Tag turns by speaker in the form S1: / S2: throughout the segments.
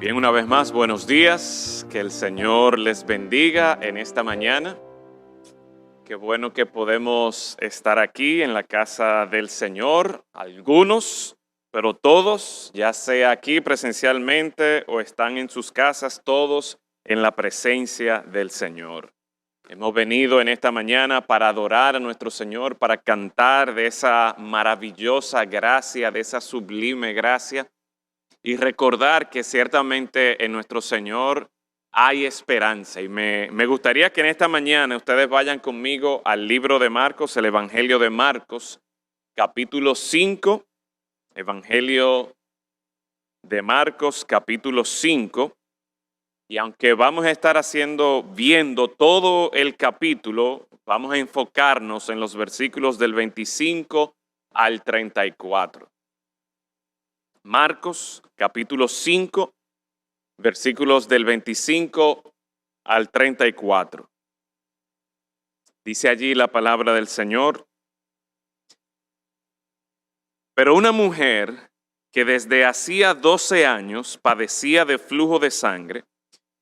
S1: Bien, una vez más, buenos días. Que el Señor les bendiga en esta mañana. Qué bueno que podemos estar aquí en la casa del Señor. Algunos, pero todos, ya sea aquí presencialmente o están en sus casas, todos en la presencia del Señor. Hemos venido en esta mañana para adorar a nuestro Señor, para cantar de esa maravillosa gracia, de esa sublime gracia. Y recordar que ciertamente en nuestro Señor hay esperanza. Y me gustaría que en esta mañana ustedes vayan conmigo al libro de Marcos, el Evangelio de Marcos, capítulo 5. Evangelio de Marcos, capítulo 5. Y aunque vamos a estar viendo todo el capítulo, vamos a enfocarnos en los versículos del 25 al 34. Marcos, capítulo 5, versículos del 25 al 34. Dice allí la palabra del Señor. Pero una mujer que desde hacía 12 años padecía de flujo de sangre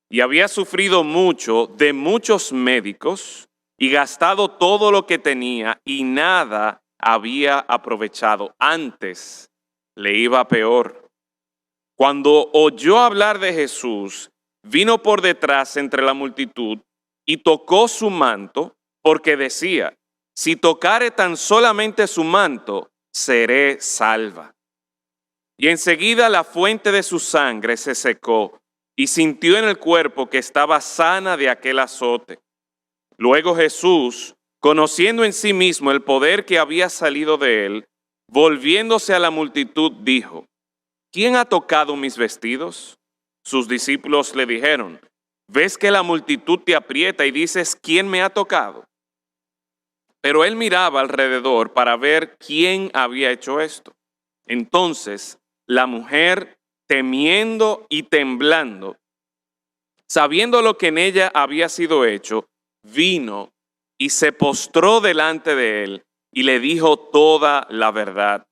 S1: y había sufrido mucho de muchos médicos y gastado todo lo que tenía y nada había aprovechado, antes le iba peor. Cuando oyó hablar de Jesús, vino por detrás entre la multitud y tocó su manto, porque decía: si tocare tan solamente su manto, seré salva. Y enseguida la fuente de su sangre se secó y sintió en el cuerpo que estaba sana de aquel azote. Luego Jesús, conociendo en sí mismo el poder que había salido de él, volviéndose a la multitud, dijo: ¿quién ha tocado mis vestidos? Sus discípulos le dijeron: ¿ves que la multitud te aprieta y dices, ¿quién me ha tocado? Pero él miraba alrededor para ver quién había hecho esto. Entonces la mujer, temiendo y temblando, sabiendo lo que en ella había sido hecho, vino y se postró delante de él y le dijo toda la verdad.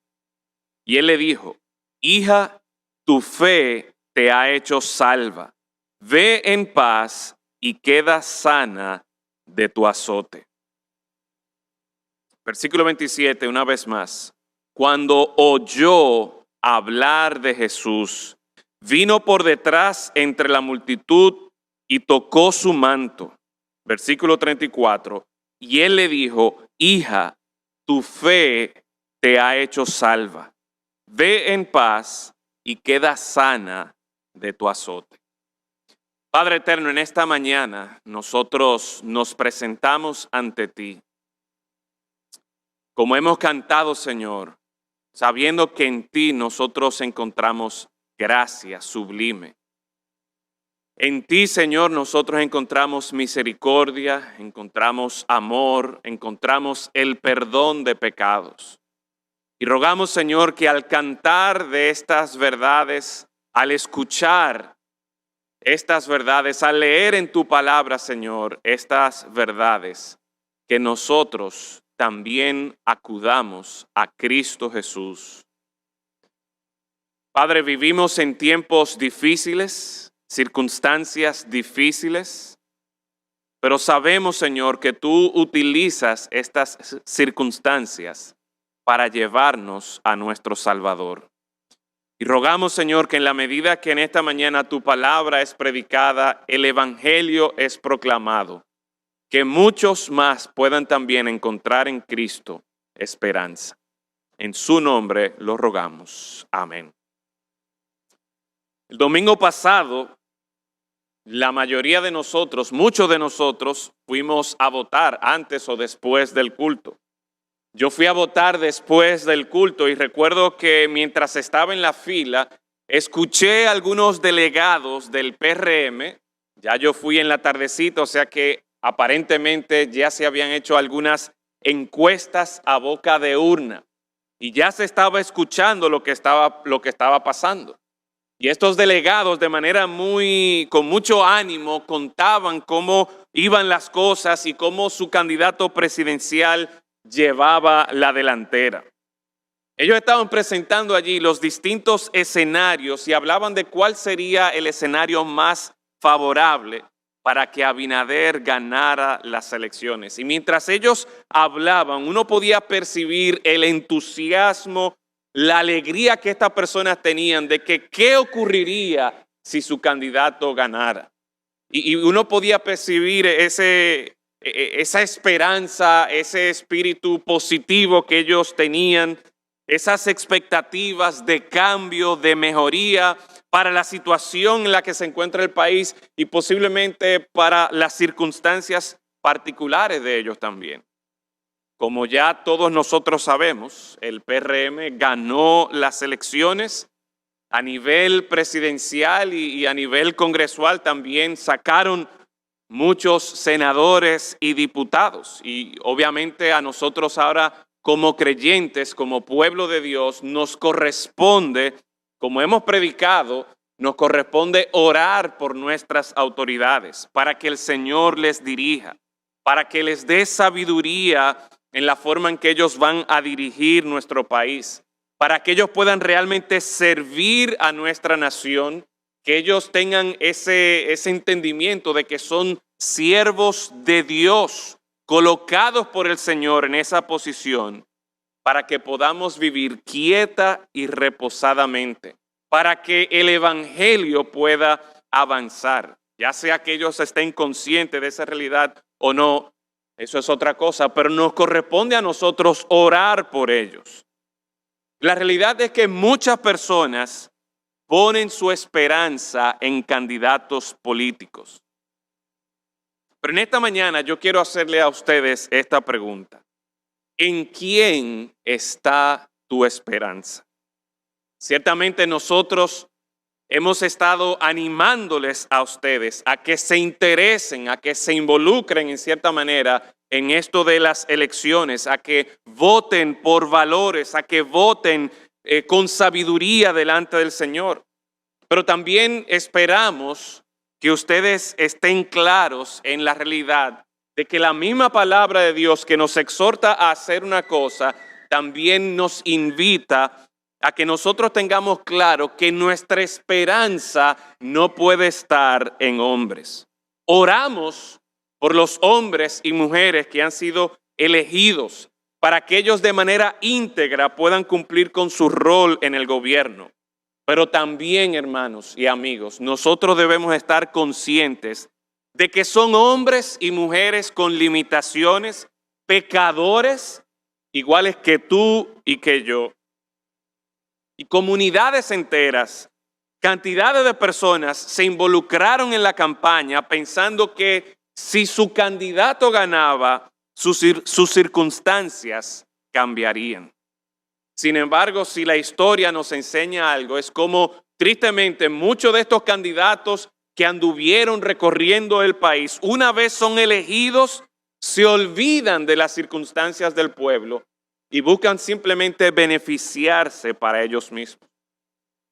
S1: Y él le dijo: hija, tu fe te ha hecho salva. Ve en paz y queda sana de tu azote. Versículo 27, una vez más. Cuando oyó hablar de Jesús, vino por detrás entre la multitud y tocó su manto. Versículo 34. Y él le dijo: hija, tu fe te ha hecho salva. Ve en paz y queda sana de tu azote. Padre eterno, en esta mañana nosotros nos presentamos ante ti. Como hemos cantado, Señor, sabiendo que en ti nosotros encontramos gracia sublime. En ti, Señor, nosotros encontramos misericordia, encontramos amor, encontramos el perdón de pecados. Y rogamos, Señor, que al cantar de estas verdades, al escuchar estas verdades, al leer en tu palabra, Señor, estas verdades, que nosotros también acudamos a Cristo Jesús. Padre, vivimos en tiempos difíciles, circunstancias difíciles, pero sabemos, Señor, que tú utilizas estas circunstancias para llevarnos a nuestro Salvador. Y rogamos, Señor, que en la medida que en esta mañana tu palabra es predicada, el Evangelio es proclamado, que muchos más puedan también encontrar en Cristo esperanza. En su nombre lo rogamos. Amén. El domingo pasado, la mayoría de nosotros, muchos de nosotros, fuimos a votar antes o después del culto. Yo fui a votar después del culto y recuerdo que mientras estaba en la fila, escuché a algunos delegados del PRM. Ya yo fui en la tardecita, o sea que aparentemente ya se habían hecho algunas encuestas a boca de urna y ya se estaba escuchando lo que estaba pasando. Y estos delegados de manera con mucho ánimo contaban cómo iban las cosas y cómo su candidato presidencial llevaba la delantera. Ellos estaban presentando allí los distintos escenarios y hablaban de cuál sería el escenario más favorable para que Abinader ganara las elecciones. Y mientras ellos hablaban, uno podía percibir el entusiasmo, la alegría que estas personas tenían de que qué ocurriría si su candidato ganara. Y uno podía percibir esa esperanza, ese espíritu positivo que ellos tenían, esas expectativas de cambio, de mejoría para la situación en la que se encuentra el país y posiblemente para las circunstancias particulares de ellos también. Como ya todos nosotros sabemos, el PRM ganó las elecciones a nivel presidencial y a nivel congresual. También sacaron muchos senadores y diputados. Y obviamente a nosotros ahora como creyentes, como pueblo de Dios, nos corresponde, como hemos predicado, nos corresponde orar por nuestras autoridades para que el Señor les dirija, para que les dé sabiduría en la forma en que ellos van a dirigir nuestro país, para que ellos puedan realmente servir a nuestra nación, que ellos tengan ese entendimiento de que son siervos de Dios, colocados por el Señor en esa posición, para que podamos vivir quieta y reposadamente, para que el evangelio pueda avanzar, ya sea que ellos estén conscientes de esa realidad o no, eso es otra cosa, pero nos corresponde a nosotros orar por ellos. La realidad es que muchas personas ponen su esperanza en candidatos políticos. Pero en esta mañana yo quiero hacerle a ustedes esta pregunta. ¿En quién está tu esperanza? Ciertamente nosotros hemos estado animándoles a ustedes a que se interesen, a que se involucren en cierta manera en esto de las elecciones, a que voten por valores, a que voten con sabiduría delante del Señor. Pero también esperamos que ustedes estén claros en la realidad de que la misma palabra de Dios que nos exhorta a hacer una cosa, también nos invita a que nosotros tengamos claro que nuestra esperanza no puede estar en hombres. Oramos por los hombres y mujeres que han sido elegidos para que ellos de manera íntegra puedan cumplir con su rol en el gobierno. Pero también, hermanos y amigos, nosotros debemos estar conscientes de que son hombres y mujeres con limitaciones, pecadores, iguales que tú y que yo. Y comunidades enteras, cantidades de personas se involucraron en la campaña pensando que si su candidato ganaba, sus circunstancias cambiarían. Sin embargo, si la historia nos enseña algo, es como tristemente muchos de estos candidatos que anduvieron recorriendo el país, una vez son elegidos, se olvidan de las circunstancias del pueblo y buscan simplemente beneficiarse para ellos mismos.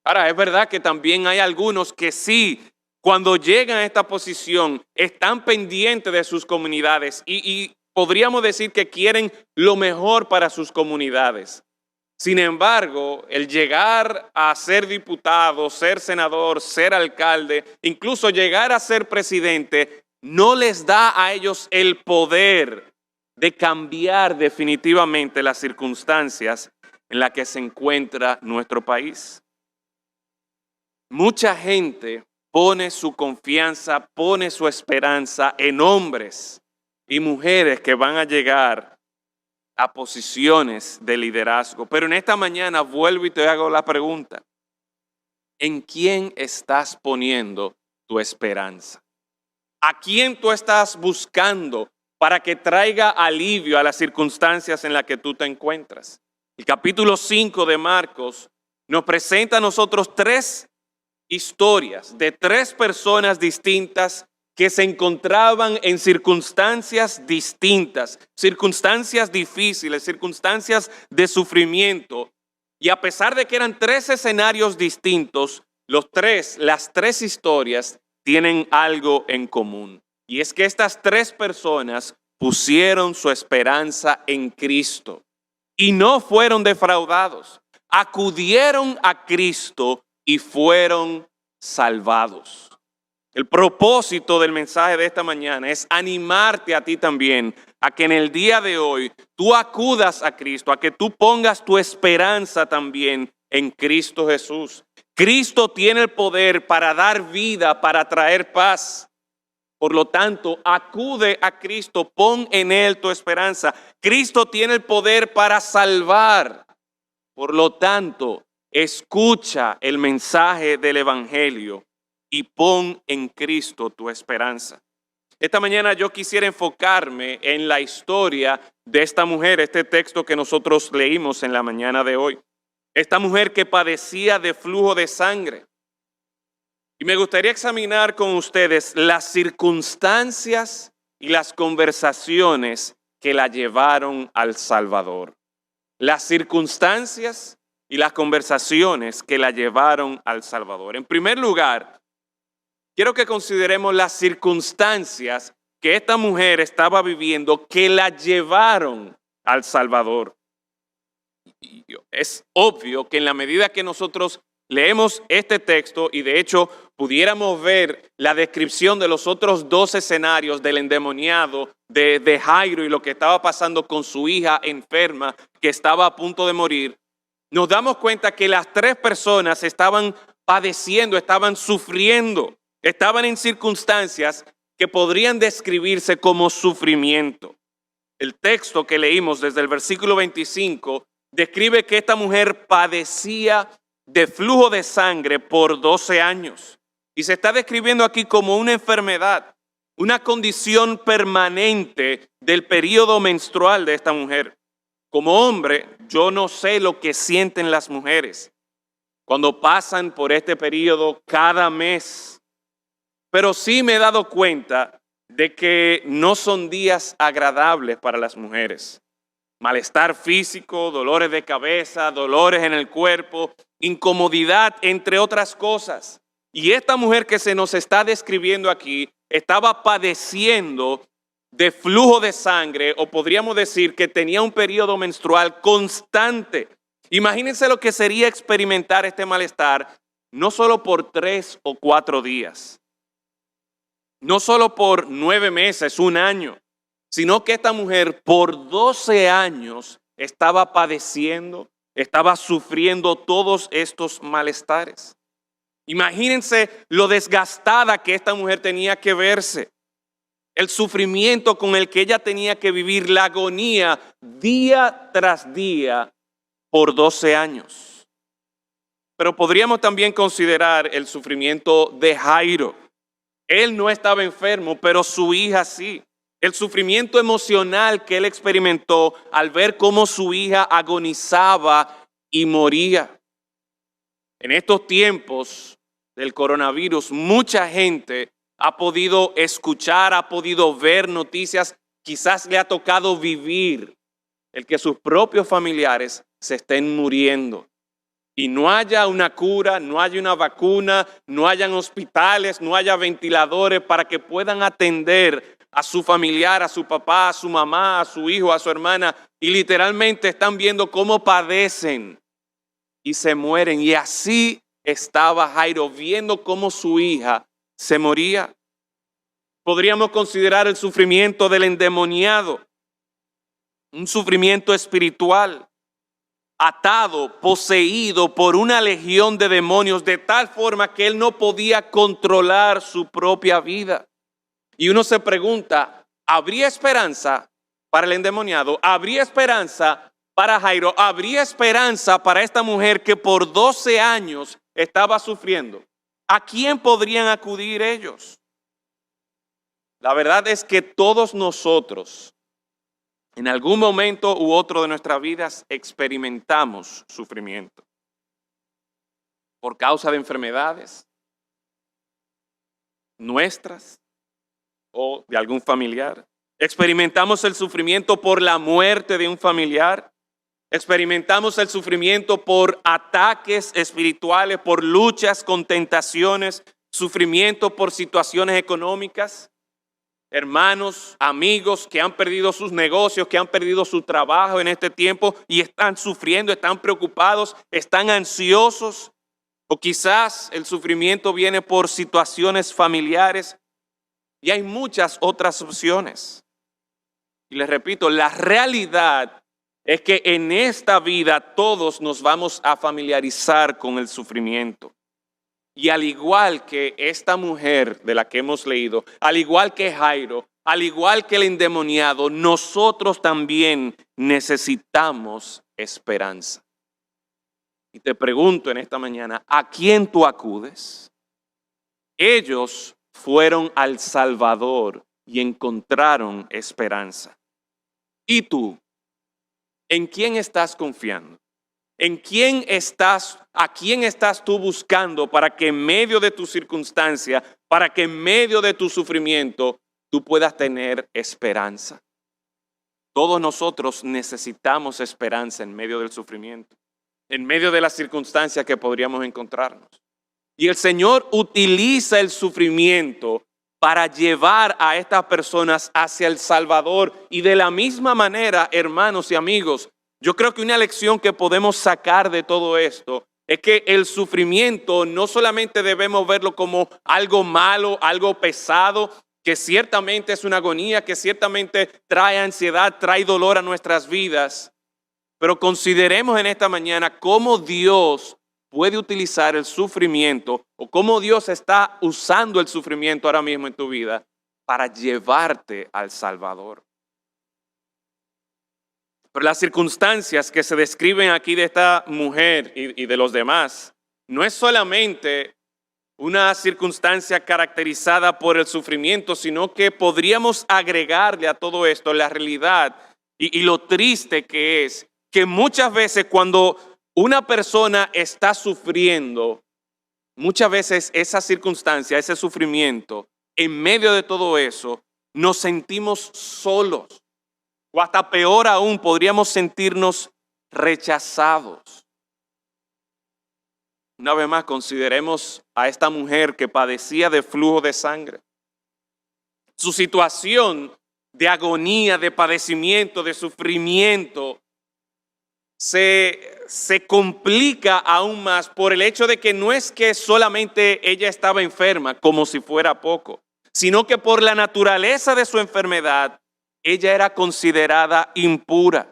S1: Ahora, es verdad que también hay algunos que sí, cuando llegan a esta posición, están pendientes de sus comunidades y podríamos decir que quieren lo mejor para sus comunidades. Sin embargo, el llegar a ser diputado, ser senador, ser alcalde, incluso llegar a ser presidente, no les da a ellos el poder de cambiar definitivamente las circunstancias en las que se encuentra nuestro país. Mucha gente pone su confianza, pone su esperanza en hombres y mujeres que van a llegar a posiciones de liderazgo. Pero en esta mañana vuelvo y te hago la pregunta. ¿En quién estás poniendo tu esperanza? ¿A quién tú estás buscando para que traiga alivio a las circunstancias en las que tú te encuentras? El capítulo 5 de Marcos nos presenta a nosotros 3 historias de 3 personas distintas que se encontraban en circunstancias distintas, circunstancias difíciles, circunstancias de sufrimiento. Y a pesar de que eran 3 escenarios distintos, las tres historias tienen algo en común. Y es que estas 3 personas pusieron su esperanza en Cristo y no fueron defraudados. acudieron a Cristo y fueron salvados. El propósito del mensaje de esta mañana es animarte a ti también a que en el día de hoy tú acudas a Cristo, a que tú pongas tu esperanza también en Cristo Jesús. Cristo tiene el poder para dar vida, para traer paz. Por lo tanto, acude a Cristo, pon en Él tu esperanza. Cristo tiene el poder para salvar. Por lo tanto, escucha el mensaje del Evangelio y pon en Cristo tu esperanza. Esta mañana yo quisiera enfocarme en la historia de esta mujer, este texto que nosotros leímos en la mañana de hoy. Esta mujer que padecía de flujo de sangre. Y me gustaría examinar con ustedes las circunstancias y las conversaciones que la llevaron al Salvador. Las circunstancias y las conversaciones que la llevaron al Salvador. En primer lugar, quiero que consideremos las circunstancias que esta mujer estaba viviendo que la llevaron al Salvador. Y es obvio que en la medida que nosotros leemos este texto y de hecho pudiéramos ver la descripción de los otros dos escenarios del endemoniado, de Jairo y lo que estaba pasando con su hija enferma que estaba a punto de morir, nos damos cuenta que las tres personas estaban padeciendo, estaban sufriendo, estaban en circunstancias que podrían describirse como sufrimiento. El texto que leímos desde el versículo 25 describe que esta mujer padecía de flujo de sangre por 12 años. Y se está describiendo aquí como una enfermedad, una condición permanente del periodo menstrual de esta mujer. Como hombre, yo no sé lo que sienten las mujeres cuando pasan por este periodo cada mes, pero sí me he dado cuenta de que no son días agradables para las mujeres. Malestar físico, dolores de cabeza, dolores en el cuerpo, incomodidad, entre otras cosas. Y esta mujer que se nos está describiendo aquí estaba padeciendo de flujo de sangre, o podríamos decir que tenía un periodo menstrual constante. Imagínense lo que sería experimentar este malestar, no solo por 3 o 4 días, no solo por 9 meses, un año, sino que esta mujer por 12 años estaba padeciendo, estaba sufriendo todos estos malestares. Imagínense lo desgastada que esta mujer tenía que verse, el sufrimiento con el que ella tenía que vivir, la agonía día tras día por 12 años. Pero podríamos también considerar el sufrimiento de Jairo. Él no estaba enfermo, pero su hija sí. El sufrimiento emocional que él experimentó al ver cómo su hija agonizaba y moría. En estos tiempos del coronavirus, mucha gente ha podido escuchar, ha podido ver noticias, quizás le ha tocado vivir el que sus propios familiares se estén muriendo. Y no haya una cura, no haya una vacuna, no hayan hospitales, no haya ventiladores para que puedan atender a su familiar, a su papá, a su mamá, a su hijo, a su hermana, y literalmente están viendo cómo padecen y se mueren. Y así estaba Jairo, viendo cómo su hija se moría. Podríamos considerar el sufrimiento del endemoniado, un sufrimiento espiritual, atado, poseído por una legión de demonios, de tal forma que él no podía controlar su propia vida. Y uno se pregunta, ¿habría esperanza para el endemoniado? ¿Habría esperanza para Jairo? ¿Habría esperanza para esta mujer que por 12 años estaba sufriendo? ¿A quién podrían acudir ellos? La verdad es que todos nosotros, en algún momento u otro de nuestras vidas, experimentamos sufrimiento por causa de enfermedades nuestras o de algún familiar. Experimentamos el sufrimiento por la muerte de un familiar. Experimentamos el sufrimiento por ataques espirituales, por luchas con tentaciones, sufrimiento por situaciones económicas. hermanos, amigos que han perdido sus negocios, que han perdido su trabajo en este tiempo y están sufriendo, están preocupados, están ansiosos. O quizás el sufrimiento viene por situaciones familiares y hay muchas otras opciones. Y les repito, la realidad es que en esta vida todos nos vamos a familiarizar con el sufrimiento. Y al igual que esta mujer de la que hemos leído, al igual que Jairo, al igual que el endemoniado, nosotros también necesitamos esperanza. Y te pregunto en esta mañana, ¿a quién tú acudes? Ellos fueron al Salvador y encontraron esperanza. ¿Y tú? ¿En quién estás confiando? ¿A quién estás tú buscando para que en medio de tu circunstancia, para que en medio de tu sufrimiento, tú puedas tener esperanza? Todos nosotros necesitamos esperanza en medio del sufrimiento, en medio de las circunstancias que podríamos encontrarnos. Y el Señor utiliza el sufrimiento para llevar a estas personas hacia el Salvador. Y de la misma manera, hermanos y amigos, yo creo que una lección que podemos sacar de todo esto es que el sufrimiento no solamente debemos verlo como algo malo, algo pesado, que ciertamente es una agonía, que ciertamente trae ansiedad, trae dolor a nuestras vidas, pero consideremos en esta mañana cómo Dios puede utilizar el sufrimiento o cómo Dios está usando el sufrimiento ahora mismo en tu vida para llevarte al Salvador. Pero las circunstancias que se describen aquí de esta mujer y de los demás no es solamente una circunstancia caracterizada por el sufrimiento, sino que podríamos agregarle a todo esto la realidad y lo triste que es que muchas veces cuando una persona está sufriendo, muchas veces esa circunstancia, ese sufrimiento, en medio de todo eso, nos sentimos solos. O hasta peor aún, podríamos sentirnos rechazados. Una vez más, consideremos a esta mujer que padecía de flujo de sangre. Su situación de agonía, de padecimiento, de sufrimiento, se complica aún más por el hecho de que no es que solamente ella estaba enferma, como si fuera poco, sino que por la naturaleza de su enfermedad, ella era considerada impura.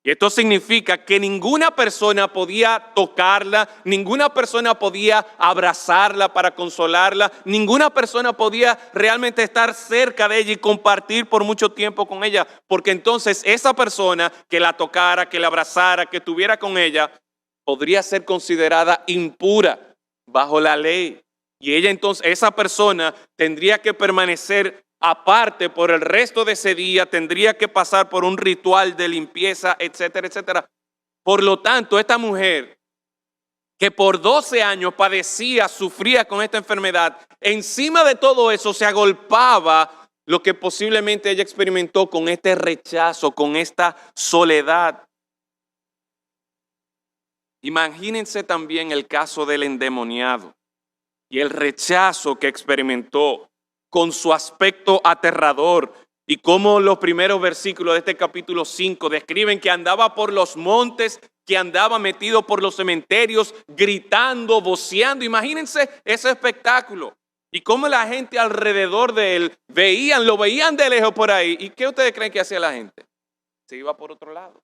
S1: Y esto significa que ninguna persona podía tocarla, ninguna persona podía abrazarla para consolarla, ninguna persona podía realmente estar cerca de ella y compartir por mucho tiempo con ella, porque entonces esa persona que la tocara, que la abrazara, que estuviera con ella, podría ser considerada impura bajo la ley. Y ella entonces, esa persona tendría que permanecer aparte por el resto de ese día, tendría que pasar por un ritual de limpieza, etcétera, etcétera. Por lo tanto, esta mujer que por 12 años padecía, sufría con esta enfermedad, encima de todo eso se agolpaba lo que posiblemente ella experimentó con este rechazo, con esta soledad. Imagínense también el caso del endemoniado y el rechazo que experimentó con su aspecto aterrador y cómo los primeros versículos de este capítulo 5 describen que andaba por los montes, que andaba metido por los cementerios, gritando, voceando. Imagínense ese espectáculo y cómo la gente alrededor de él lo veían de lejos por ahí. ¿Y qué ustedes creen que hacía la gente? Se iba por otro lado.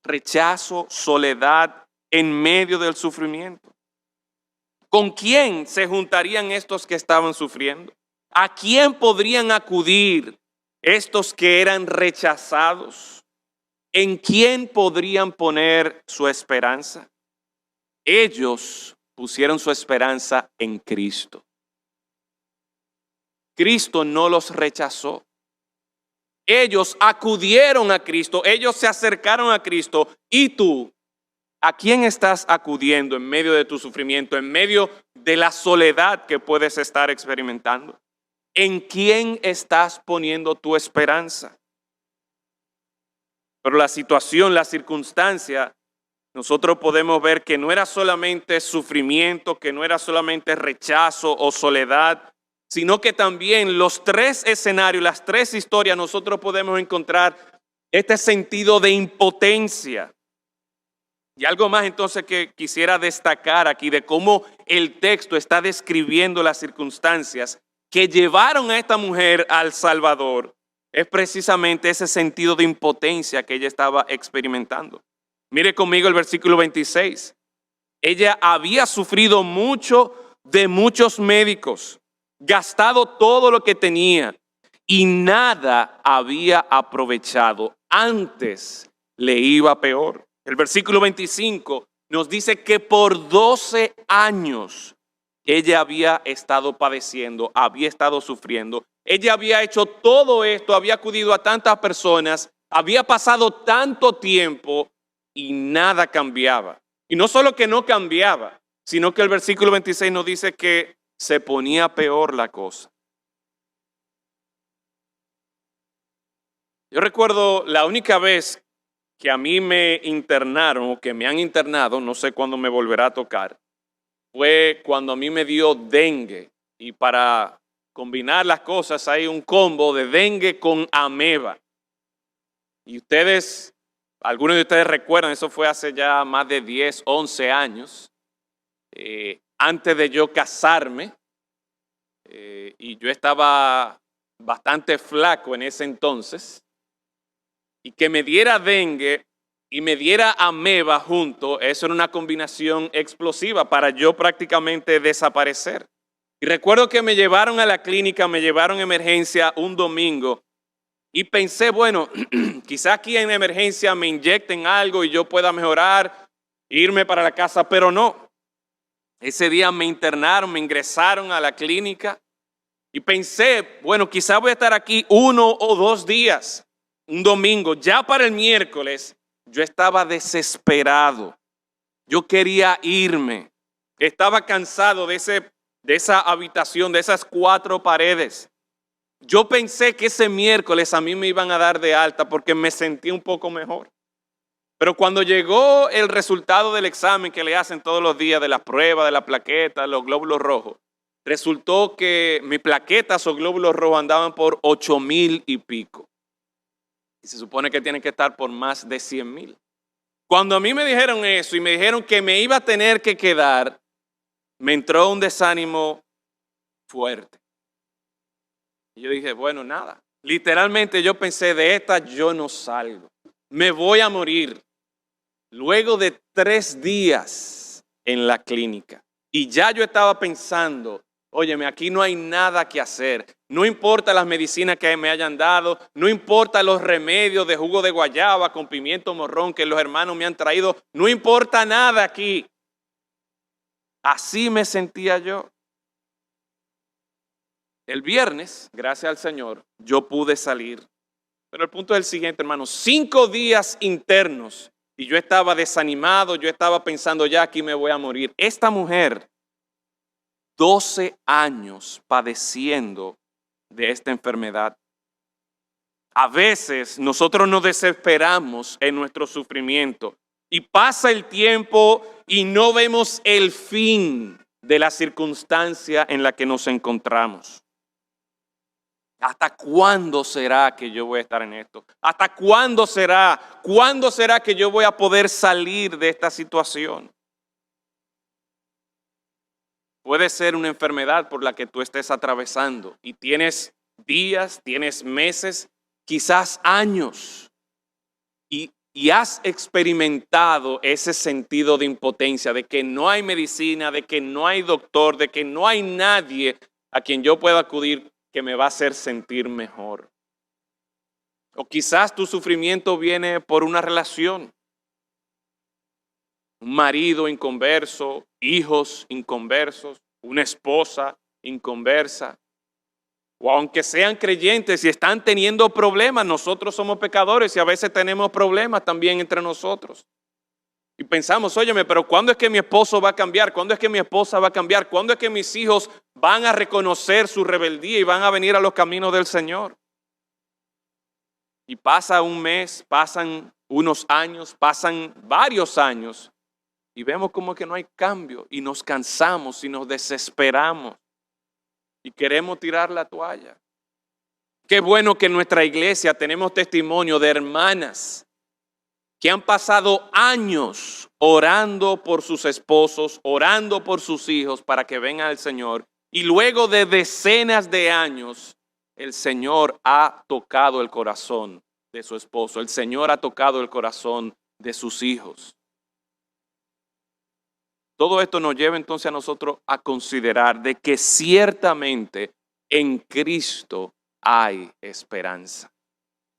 S1: Rechazo, soledad en medio del sufrimiento. ¿Con quién se juntarían estos que estaban sufriendo? ¿A quién podrían acudir estos que eran rechazados? ¿En quién podrían poner su esperanza? Ellos pusieron su esperanza en Cristo. Cristo no los rechazó. Ellos acudieron a Cristo, ellos se acercaron a Cristo. ¿Y tú? ¿A quién estás acudiendo en medio de tu sufrimiento, en medio de la soledad que puedes estar experimentando? ¿En quién estás poniendo tu esperanza? Pero la situación, la circunstancia, nosotros podemos ver que no era solamente sufrimiento, que no era solamente rechazo o soledad, sino que también los tres escenarios, las tres historias, nosotros podemos encontrar este sentido de impotencia. Y algo más entonces que quisiera destacar aquí de cómo el texto está describiendo las circunstancias que llevaron a esta mujer al Salvador, es precisamente ese sentido de impotencia que ella estaba experimentando. Mire conmigo el versículo 26. Ella había sufrido mucho de muchos médicos, gastado todo lo que tenía y nada había aprovechado. Antes le iba peor. El versículo 25 nos dice que por 12 años ella había estado padeciendo, había estado sufriendo. Ella había hecho todo esto, había acudido a tantas personas, había pasado tanto tiempo y nada cambiaba. Y no solo que no cambiaba, sino que el versículo 26 nos dice que se ponía peor la cosa. Yo recuerdo la única vez que a mí me internaron o que me han internado, no sé cuándo me volverá a tocar, fue cuando a mí me dio dengue. Y para combinar las cosas hay un combo de dengue con ameba. Y ustedes, algunos de ustedes recuerdan, eso fue hace ya más de 10, 11 años, antes de yo casarme, y yo estaba bastante flaco en ese entonces, y que me diera dengue y me diera ameba junto, eso era una combinación explosiva para yo prácticamente desaparecer. Y recuerdo que me llevaron a la clínica, me llevaron a emergencia un domingo y pensé, bueno, quizás aquí en emergencia me inyecten algo y yo pueda mejorar, irme para la casa, pero no. Ese día me internaron, me ingresaron a la clínica y pensé, bueno, quizás voy a estar aquí 1 o 2 días, un domingo. Ya para el miércoles yo estaba desesperado. Yo quería irme. Estaba cansado de esa habitación, de esas 4 paredes. Yo pensé que ese miércoles a mí me iban a dar de alta porque me sentí un poco mejor. Pero cuando llegó el resultado del examen que le hacen todos los días de la prueba, de la plaqueta, los glóbulos rojos, resultó que mis plaquetas o glóbulos rojos andaban por 8,000 y pico. Y se supone que tienen que estar por más de 100,000. Cuando a mí me dijeron eso y me dijeron que me iba a tener que quedar, me entró un desánimo fuerte. Y yo dije, bueno, nada. Literalmente yo pensé, de esta yo no salgo. Me voy a morir. Luego de 3 días en la clínica. Y ya yo estaba pensando, óyeme, aquí no hay nada que hacer. No importa las medicinas que me hayan dado, no importa los remedios de jugo de guayaba con pimiento morrón que los hermanos me han traído, no importa nada aquí. Así me sentía yo. El viernes, gracias al Señor, yo pude salir. Pero el punto es el siguiente, hermanos, 5 días internos y yo estaba desanimado, yo estaba pensando, ya aquí me voy a morir. Esta mujer, 12 años padeciendo de esta enfermedad. A veces nosotros nos desesperamos en nuestro sufrimiento y pasa el tiempo y no vemos el fin de la circunstancia en la que nos encontramos. ¿Hasta cuándo será que yo voy a estar en esto? ¿Hasta cuándo será? ¿Cuándo será que yo voy a poder salir de esta situación? Puede ser una enfermedad por la que tú estés atravesando y tienes días, tienes meses, quizás años y has experimentado ese sentido de impotencia, de que no hay medicina, de que no hay doctor, de que no hay nadie a quien yo pueda acudir que me va a hacer sentir mejor. O quizás tu sufrimiento viene por una relación. Un marido inconverso, hijos inconversos, una esposa inconversa. O aunque sean creyentes y están teniendo problemas, nosotros somos pecadores y a veces tenemos problemas también entre nosotros. Y pensamos, óyeme, pero ¿cuándo es que mi esposo va a cambiar? ¿Cuándo es que mi esposa va a cambiar? ¿Cuándo es que mis hijos van a reconocer su rebeldía y van a venir a los caminos del Señor? Y pasa un mes, pasan unos años, pasan varios años y vemos como que no hay cambio y nos cansamos y nos desesperamos. y queremos tirar la toalla. Qué bueno que en nuestra iglesia tenemos testimonio de hermanas que han pasado años orando por sus esposos, orando por sus hijos para que vengan al Señor. Y luego de decenas de años, el Señor ha tocado el corazón de su esposo. El Señor ha tocado el corazón de sus hijos. Todo esto nos lleva entonces a nosotros a considerar de que ciertamente en Cristo hay esperanza.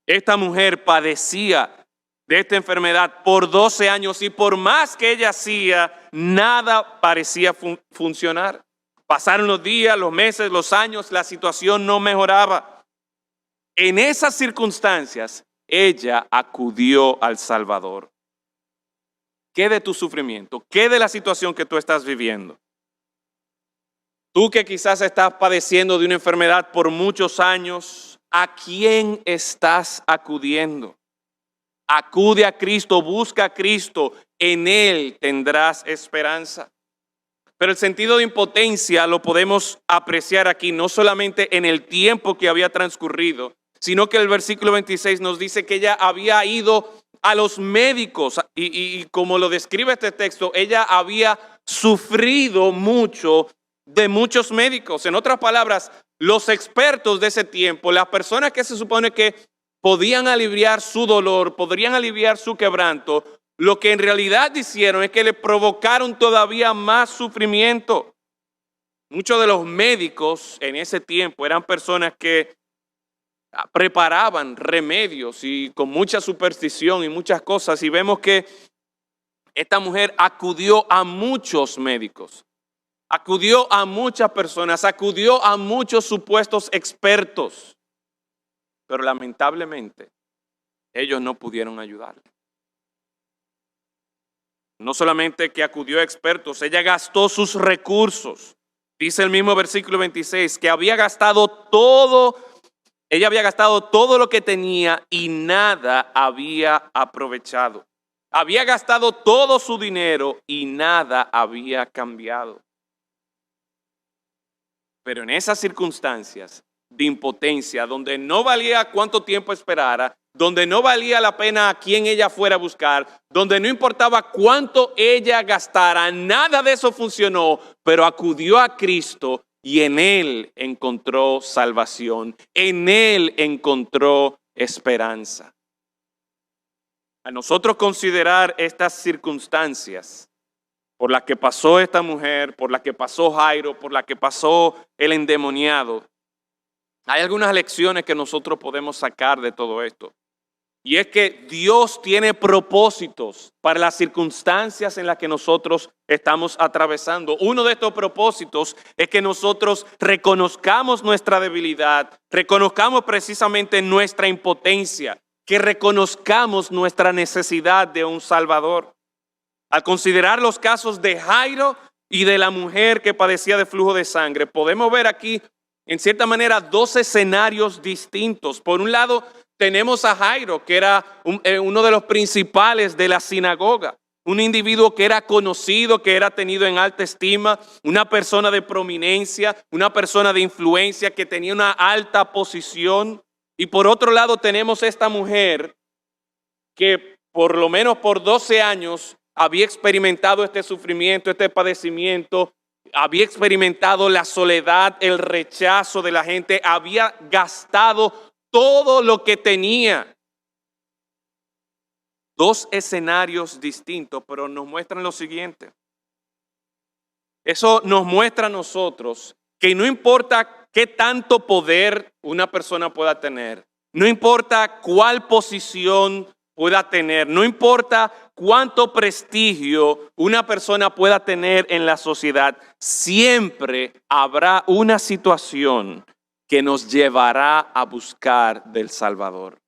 S1: Esta mujer padecía de esta enfermedad por 12 años y por más que ella hacía, nada parecía funcionar. Pasaron los días, los meses, los años, la situación no mejoraba. En esas circunstancias, ella acudió al Salvador. ¿Qué de tu sufrimiento? ¿Qué de la situación que tú estás viviendo? Tú que quizás estás padeciendo de una enfermedad por muchos años, ¿a quién estás acudiendo? Acude a Cristo, busca a Cristo, en Él tendrás esperanza. Pero el sentido de impotencia lo podemos apreciar aquí, no solamente en el tiempo que había transcurrido, sino que el versículo 26 nos dice que ella había ido a los médicos y como lo describe este texto, ella había sufrido mucho de muchos médicos. En otras palabras, los expertos de ese tiempo, las personas que se supone que podían aliviar su dolor, podrían aliviar su quebranto, lo que en realidad hicieron es que le provocaron todavía más sufrimiento. Muchos de los médicos en ese tiempo eran personas que preparaban remedios y con mucha superstición y muchas cosas. Y vemos que esta mujer acudió a muchos médicos, acudió a muchas personas, acudió a muchos supuestos expertos. Pero lamentablemente ellos no pudieron ayudarle. No solamente que acudió a expertos, ella gastó sus recursos. Dice el mismo versículo 26 que ella había gastado todo lo que tenía y nada había aprovechado. Había gastado todo su dinero y nada había cambiado. Pero en esas circunstancias de impotencia, donde no valía cuánto tiempo esperara, donde no valía la pena a quién ella fuera a buscar, donde no importaba cuánto ella gastara, nada de eso funcionó, pero acudió a Cristo y en Él encontró salvación, en Él encontró esperanza. A nosotros considerar estas circunstancias por las que pasó esta mujer, por las que pasó Jairo, por las que pasó el endemoniado, hay algunas lecciones que nosotros podemos sacar de todo esto. Y es que Dios tiene propósitos para las circunstancias en las que nosotros estamos atravesando. Uno de estos propósitos es que nosotros reconozcamos nuestra debilidad, reconozcamos precisamente nuestra impotencia, que reconozcamos nuestra necesidad de un Salvador. Al considerar los casos de Jairo y de la mujer que padecía de flujo de sangre, podemos ver aquí, en cierta manera, dos escenarios distintos. Por un lado, tenemos a Jairo, que era uno de los principales de la sinagoga, un individuo que era conocido, que era tenido en alta estima, una persona de prominencia, una persona de influencia que tenía una alta posición. Y por otro lado tenemos esta mujer que por lo menos por 12 años había experimentado este sufrimiento, este padecimiento, había experimentado la soledad, el rechazo de la gente, había gastado todo lo que tenía. Dos escenarios distintos, pero nos muestran lo siguiente. Eso nos muestra a nosotros que no importa qué tanto poder una persona pueda tener, no importa cuál posición pueda tener, no importa cuánto prestigio una persona pueda tener en la sociedad, siempre habrá una situación que nos llevará a buscar del Salvador.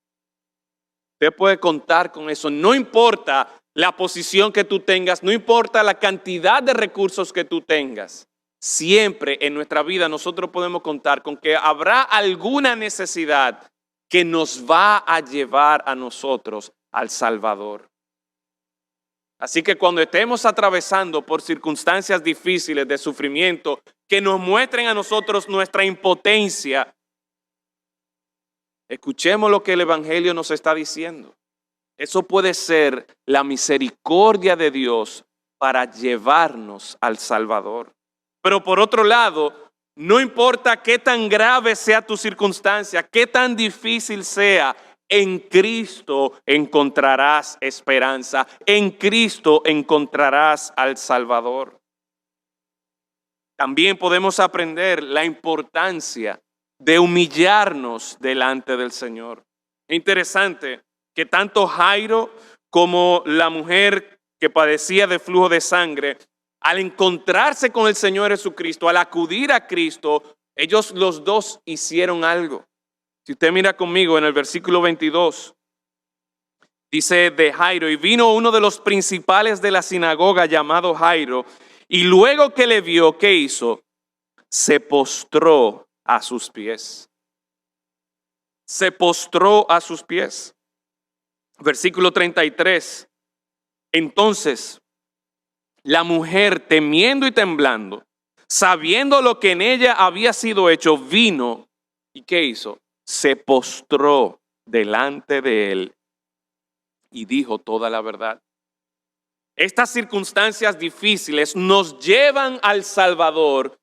S1: Usted puede contar con eso, no importa la posición que tú tengas, no importa la cantidad de recursos que tú tengas. Siempre en nuestra vida nosotros podemos contar con que habrá alguna necesidad que nos va a llevar a nosotros al Salvador. Así que cuando estemos atravesando por circunstancias difíciles de sufrimiento, que nos muestren a nosotros nuestra impotencia, escuchemos lo que el Evangelio nos está diciendo. Eso puede ser la misericordia de Dios para llevarnos al Salvador. Pero por otro lado, no importa qué tan grave sea tu circunstancia, qué tan difícil sea, en Cristo encontrarás esperanza. En Cristo encontrarás al Salvador. También podemos aprender la importancia de humillarnos delante del Señor. Es interesante que tanto Jairo como la mujer que padecía de flujo de sangre, al encontrarse con el Señor Jesucristo, al acudir a Cristo, ellos los dos hicieron algo. Si usted mira conmigo en el versículo 22, dice de Jairo, y vino uno de los principales de la sinagoga llamado Jairo, y luego que le vio, ¿qué hizo? Se postró a sus pies. Se postró a sus pies. Versículo 33. Entonces, la mujer, temiendo y temblando, sabiendo lo que en ella había sido hecho, vino, ¿y qué hizo? Se postró delante de él y dijo toda la verdad. Estas circunstancias difíciles nos llevan al Salvador,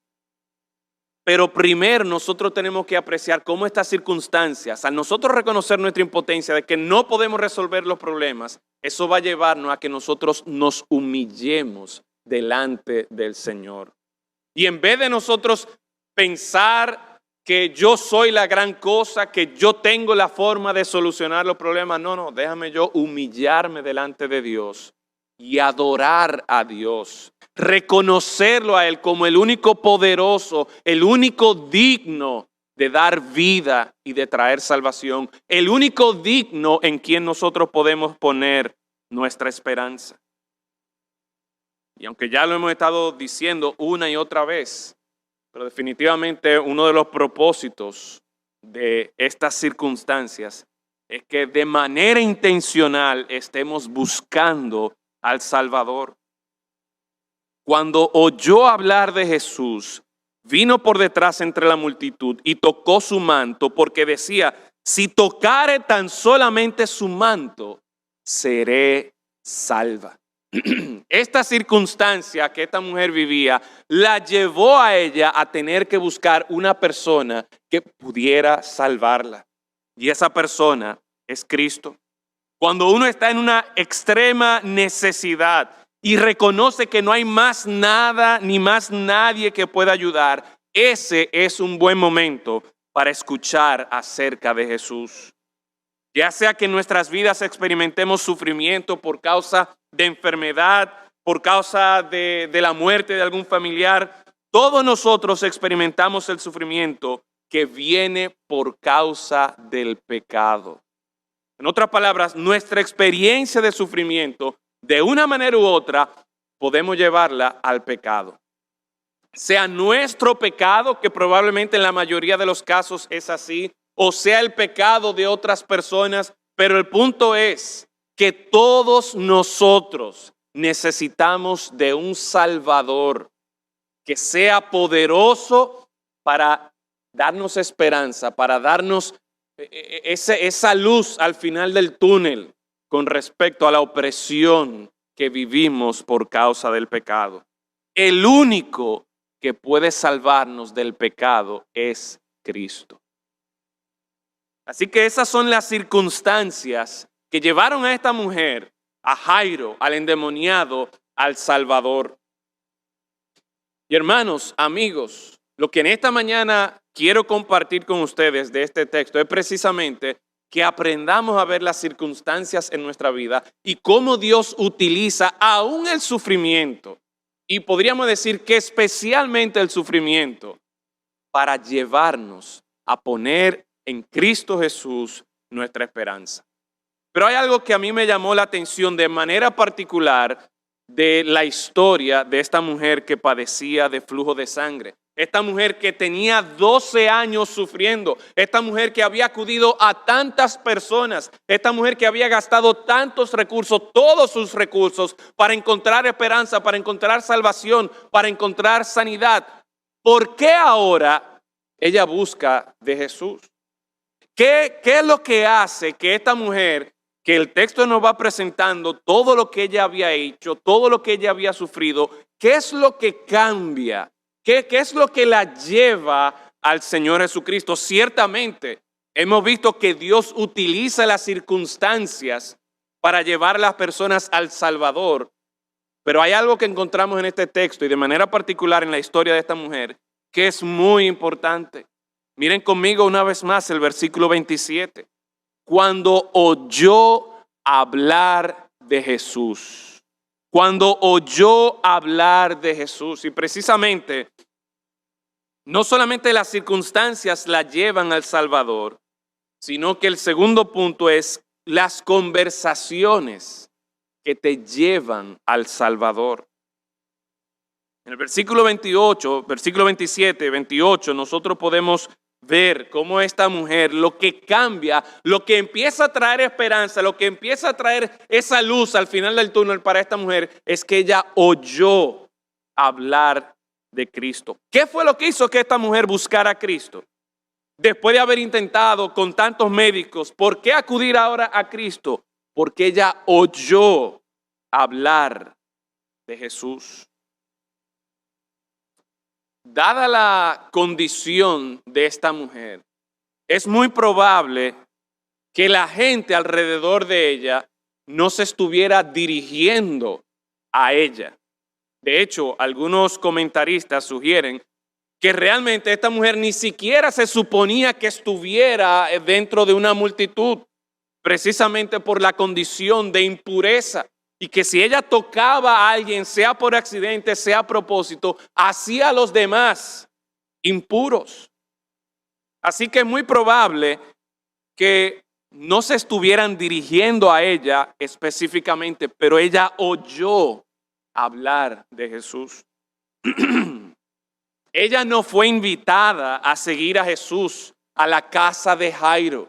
S1: pero primero nosotros tenemos que apreciar cómo estas circunstancias, al nosotros reconocer nuestra impotencia de que no podemos resolver los problemas, eso va a llevarnos a que nosotros nos humillemos delante del Señor. Y en vez de nosotros pensar que yo soy la gran cosa, que yo tengo la forma de solucionar los problemas, no, déjame yo humillarme delante de Dios y adorar a Dios, reconocerlo a Él como el único poderoso, el único digno de dar vida y de traer salvación, el único digno en quien nosotros podemos poner nuestra esperanza. Y aunque ya lo hemos estado diciendo una y otra vez, pero definitivamente uno de los propósitos de estas circunstancias es que de manera intencional estemos buscando al Salvador. Cuando oyó hablar de Jesús, vino por detrás entre la multitud y tocó su manto, porque decía, si tocare tan solamente su manto, seré salva. Esta circunstancia que esta mujer vivía la llevó a ella a tener que buscar una persona que pudiera salvarla. Y esa persona es Cristo. Cuando uno está en una extrema necesidad y reconoce que no hay más nada ni más nadie que pueda ayudar, ese es un buen momento para escuchar acerca de Jesús. Ya sea que en nuestras vidas experimentemos sufrimiento por causa de enfermedad, por causa de la muerte de algún familiar, todos nosotros experimentamos el sufrimiento que viene por causa del pecado. En otras palabras, nuestra experiencia de sufrimiento, de una manera u otra, podemos llevarla al pecado. Sea nuestro pecado, que probablemente en la mayoría de los casos es así, o sea el pecado de otras personas, pero el punto es que todos nosotros necesitamos de un Salvador que sea poderoso para darnos esperanza, para darnos esa luz al final del túnel con respecto a la opresión que vivimos por causa del pecado. El único que puede salvarnos del pecado es Cristo. Así que esas son las circunstancias que llevaron a esta mujer, a Jairo, al endemoniado, al Salvador. Y hermanos, amigos, lo que en esta mañana quiero compartir con ustedes de este texto es precisamente que aprendamos a ver las circunstancias en nuestra vida y cómo Dios utiliza aún el sufrimiento, y podríamos decir que especialmente el sufrimiento, para llevarnos a poner en Cristo Jesús nuestra esperanza. Pero hay algo que a mí me llamó la atención de manera particular de la historia de esta mujer que padecía de flujo de sangre. Esta mujer que tenía 12 años sufriendo, esta mujer que había acudido a tantas personas, esta mujer que había gastado tantos recursos, todos sus recursos, para encontrar esperanza, para encontrar salvación, para encontrar sanidad. ¿Por qué ahora ella busca de Jesús? ¿Qué es lo que hace que esta mujer, que el texto nos va presentando todo lo que ella había hecho, todo lo que ella había sufrido, qué es lo que cambia? ¿Qué es lo que la lleva al Señor Jesucristo? Ciertamente, hemos visto que Dios utiliza las circunstancias para llevar a las personas al Salvador. Pero hay algo que encontramos en este texto y de manera particular en la historia de esta mujer que es muy importante. Miren conmigo una vez más el versículo 27. Cuando oyó hablar de Jesús. Cuando oyó hablar de Jesús. Y precisamente, no solamente las circunstancias la llevan al Salvador, sino que el segundo punto es las conversaciones que te llevan al Salvador. En el versículo 28, versículo 27, 28, nosotros podemos ver cómo esta mujer, lo que cambia, lo que empieza a traer esperanza, lo que empieza a traer esa luz al final del túnel para esta mujer, es que ella oyó hablar de Cristo. ¿Qué fue lo que hizo que esta mujer buscara a Cristo? Después de haber intentado con tantos médicos, ¿por qué acudir ahora a Cristo? Porque ella oyó hablar de Jesús. Dada la condición de esta mujer, es muy probable que la gente alrededor de ella no se estuviera dirigiendo a ella. De hecho, algunos comentaristas sugieren que realmente esta mujer ni siquiera se suponía que estuviera dentro de una multitud, precisamente por la condición de impureza. Y que si ella tocaba a alguien, sea por accidente, sea a propósito, hacía a los demás impuros. Así que es muy probable que no se estuvieran dirigiendo a ella específicamente, pero ella oyó hablar de Jesús. Ella no fue invitada a seguir a Jesús a la casa de Jairo,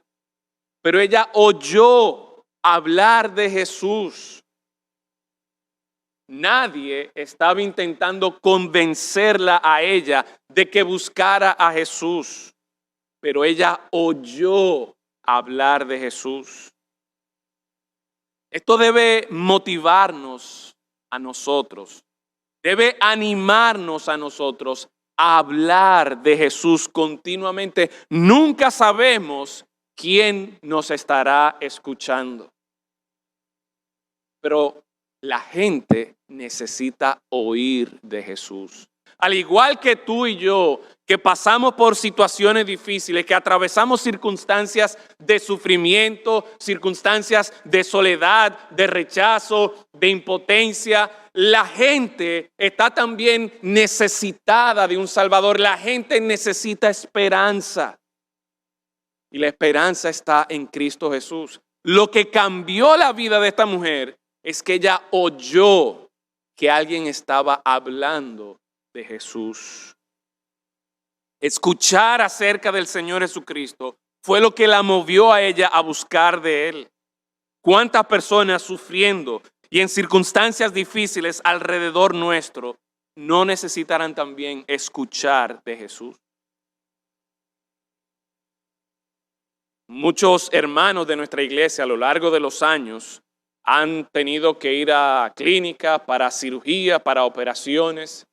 S1: pero ella oyó hablar de Jesús. Nadie estaba intentando convencerla a ella de que buscara a Jesús, pero ella oyó hablar de Jesús. Esto debe motivarnos a nosotros, debe animarnos a nosotros a hablar de Jesús continuamente. Nunca sabemos quién nos estará escuchando, pero la gente necesita oír de Jesús. Al igual que tú y yo, que pasamos por situaciones difíciles, que atravesamos circunstancias de sufrimiento, circunstancias de soledad, de rechazo, de impotencia, la gente está también necesitada de un Salvador. La gente necesita esperanza. Y la esperanza está en Cristo Jesús. Lo que cambió la vida de esta mujer es que ella oyó que alguien estaba hablando de Jesús. Escuchar acerca del Señor Jesucristo fue lo que la movió a ella a buscar de Él. ¿Cuántas personas sufriendo y en circunstancias difíciles alrededor nuestro no necesitarán también escuchar de Jesús? Muchos hermanos de nuestra iglesia a lo largo de los años han tenido que ir a clínicas para cirugía, para operaciones.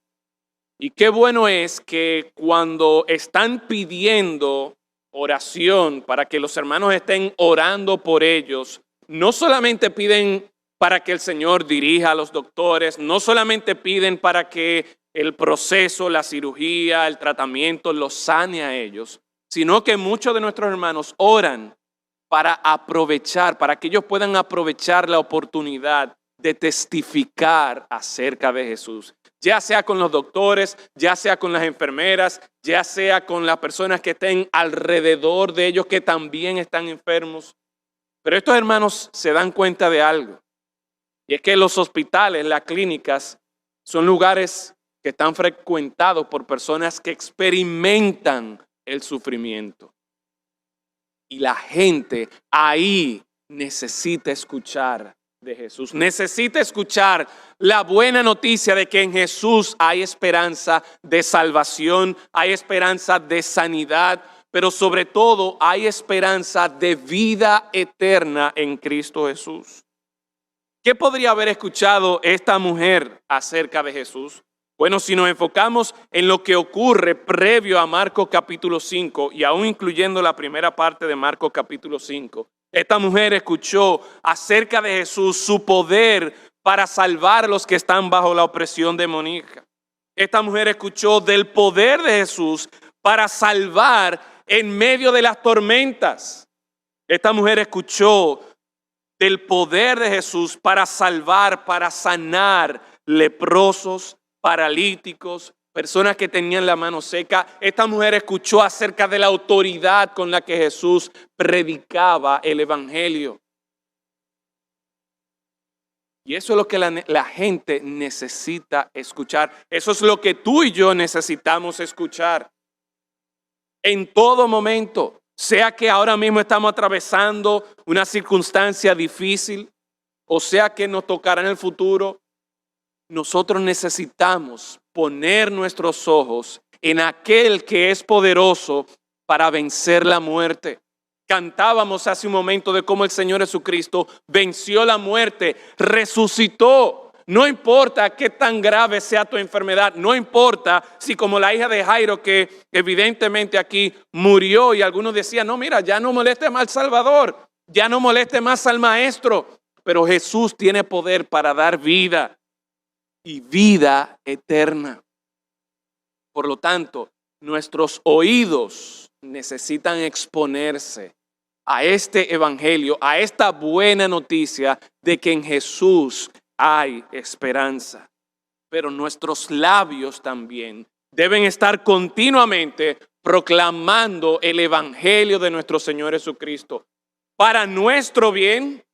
S1: Y qué bueno es que cuando están pidiendo oración para que los hermanos estén orando por ellos, no solamente piden para que el Señor dirija a los doctores, no solamente piden para que el proceso, la cirugía, el tratamiento los sane a ellos, sino que muchos de nuestros hermanos oran para aprovechar, para que ellos puedan aprovechar la oportunidad de testificar acerca de Jesús. Ya sea con los doctores, ya sea con las enfermeras, ya sea con las personas que estén alrededor de ellos que también están enfermos. Pero estos hermanos se dan cuenta de algo. Y es que los hospitales, las clínicas, son lugares que están frecuentados por personas que experimentan el sufrimiento. Y la gente ahí necesita escuchar de Jesús. Necesita escuchar la buena noticia de que en Jesús hay esperanza de salvación, hay esperanza de sanidad, pero sobre todo hay esperanza de vida eterna en Cristo Jesús. ¿Qué podría haber escuchado esta mujer acerca de Jesús? Bueno, si nos enfocamos en lo que ocurre previo a Marcos capítulo 5 y aún incluyendo la primera parte de Marcos capítulo 5, esta mujer escuchó acerca de Jesús, su poder para salvar a los que están bajo la opresión demoníaca. Esta mujer escuchó del poder de Jesús para salvar en medio de las tormentas. Esta mujer escuchó del poder de Jesús para salvar, para sanar leprosos, paralíticos, personas que tenían la mano seca. Esta mujer escuchó acerca de la autoridad con la que Jesús predicaba el evangelio. Y eso es lo que la gente necesita escuchar. Eso es lo que tú y yo necesitamos escuchar. En todo momento, sea que ahora mismo estamos atravesando una circunstancia difícil, o sea que nos tocará en el futuro, nosotros necesitamos poner nuestros ojos en aquel que es poderoso para vencer la muerte. Cantábamos hace un momento de cómo el Señor Jesucristo venció la muerte, resucitó. No importa qué tan grave sea tu enfermedad, no importa si como la hija de Jairo que evidentemente aquí murió y algunos decían, no mira, ya no moleste más al Salvador, ya no moleste más al Maestro, pero Jesús tiene poder para dar vida y vida eterna. Por lo tanto, nuestros oídos necesitan exponerse a este evangelio, a esta buena noticia de que en Jesús hay esperanza. Pero nuestros labios también deben estar continuamente proclamando el evangelio de nuestro Señor Jesucristo. Para nuestro bien,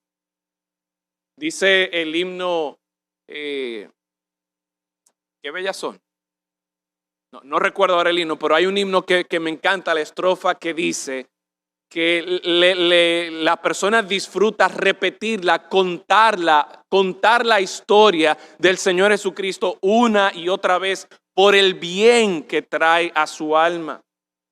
S1: dice el himno, qué bellas son. No recuerdo ahora el himno, pero hay un himno que me encanta, la estrofa que dice que la persona disfruta repetirla, contar la historia del Señor Jesucristo una y otra vez por el bien que trae a su alma.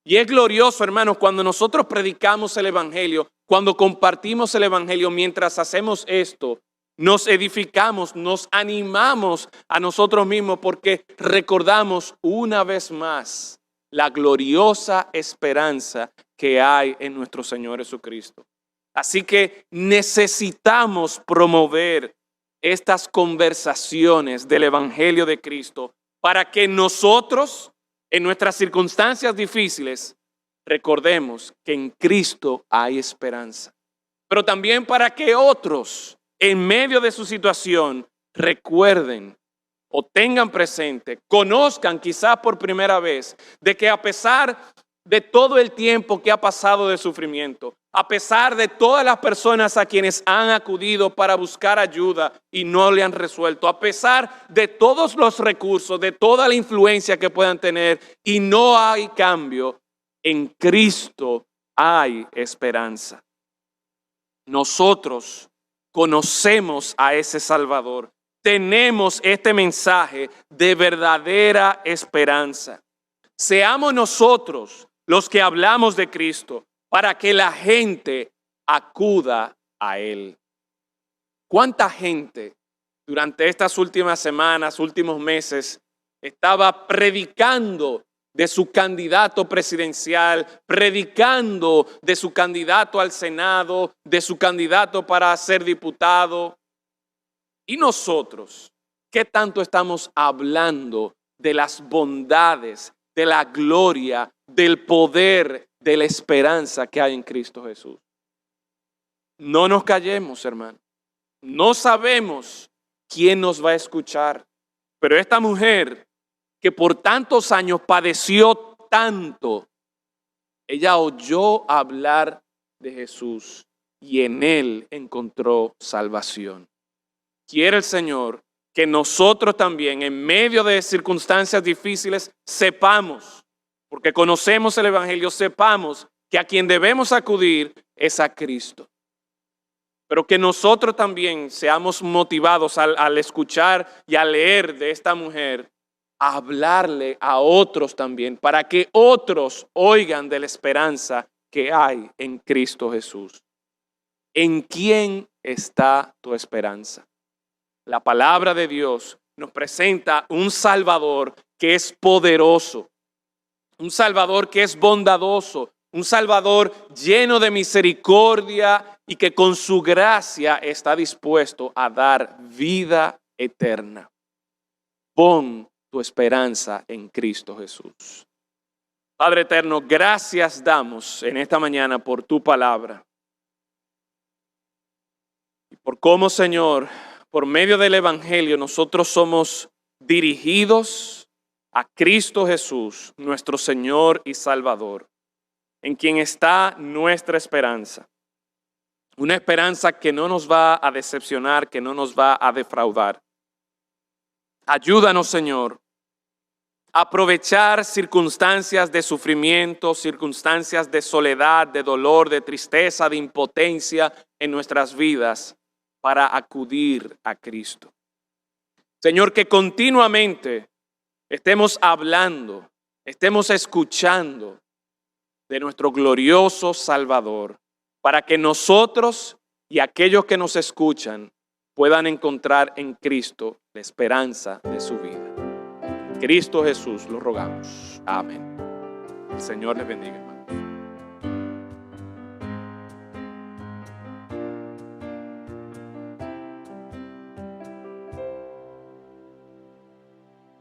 S1: Y es glorioso, hermanos, cuando nosotros predicamos el evangelio, cuando compartimos el evangelio, mientras hacemos esto, nos edificamos, nos animamos a nosotros mismos porque recordamos una vez más la gloriosa esperanza que hay en nuestro Señor Jesucristo. Así que necesitamos promover estas conversaciones del evangelio de Cristo para que nosotros, en nuestras circunstancias difíciles, recordemos que en Cristo hay esperanza. Pero también para que otros, en medio de su situación, recuerden o tengan presente, conozcan quizás por primera vez, de que a pesar de todo el tiempo que ha pasado de sufrimiento, a pesar de todas las personas a quienes han acudido para buscar ayuda y no le han resuelto, a pesar de todos los recursos, de toda la influencia que puedan tener y no hay cambio, en Cristo hay esperanza. Nosotros conocemos a ese Salvador. Tenemos este mensaje de verdadera esperanza. Seamos nosotros los que hablamos de Cristo para que la gente acuda a Él. ¿Cuánta gente durante estas últimas semanas, últimos meses, estaba predicando de su candidato presidencial, predicando de su candidato al Senado, de su candidato para ser diputado? ¿Y nosotros qué tanto estamos hablando de las bondades, de la gloria, del poder, de la esperanza que hay en Cristo Jesús? No nos callemos, hermano. No sabemos quién nos va a escuchar, pero esta mujer que por tantos años padeció tanto, ella oyó hablar de Jesús y en Él encontró salvación. Quiere el Señor que nosotros también, en medio de circunstancias difíciles, sepamos, porque conocemos el Evangelio, sepamos que a quien debemos acudir es a Cristo. Pero que nosotros también seamos motivados al escuchar y al leer de esta mujer, a hablarle a otros también, para que otros oigan de la esperanza que hay en Cristo Jesús. ¿En quién está tu esperanza? La palabra de Dios nos presenta un Salvador que es poderoso, un Salvador que es bondadoso, un Salvador lleno de misericordia y que con su gracia está dispuesto a dar vida eterna. Pon tu esperanza en Cristo Jesús. Padre eterno, gracias damos en esta mañana por tu palabra. Y por cómo, Señor, por medio del Evangelio nosotros somos dirigidos a Cristo Jesús, nuestro Señor y Salvador, en quien está nuestra esperanza. Una esperanza que no nos va a decepcionar, que no nos va a defraudar. Ayúdanos, Señor, a aprovechar circunstancias de sufrimiento, circunstancias de soledad, de dolor, de tristeza, de impotencia en nuestras vidas para acudir a Cristo. Señor, que continuamente estemos hablando, estemos escuchando de nuestro glorioso Salvador, para que nosotros y aquellos que nos escuchan puedan encontrar en Cristo la esperanza de su vida. En Cristo Jesús lo rogamos. Amén. El Señor les bendiga, hermano.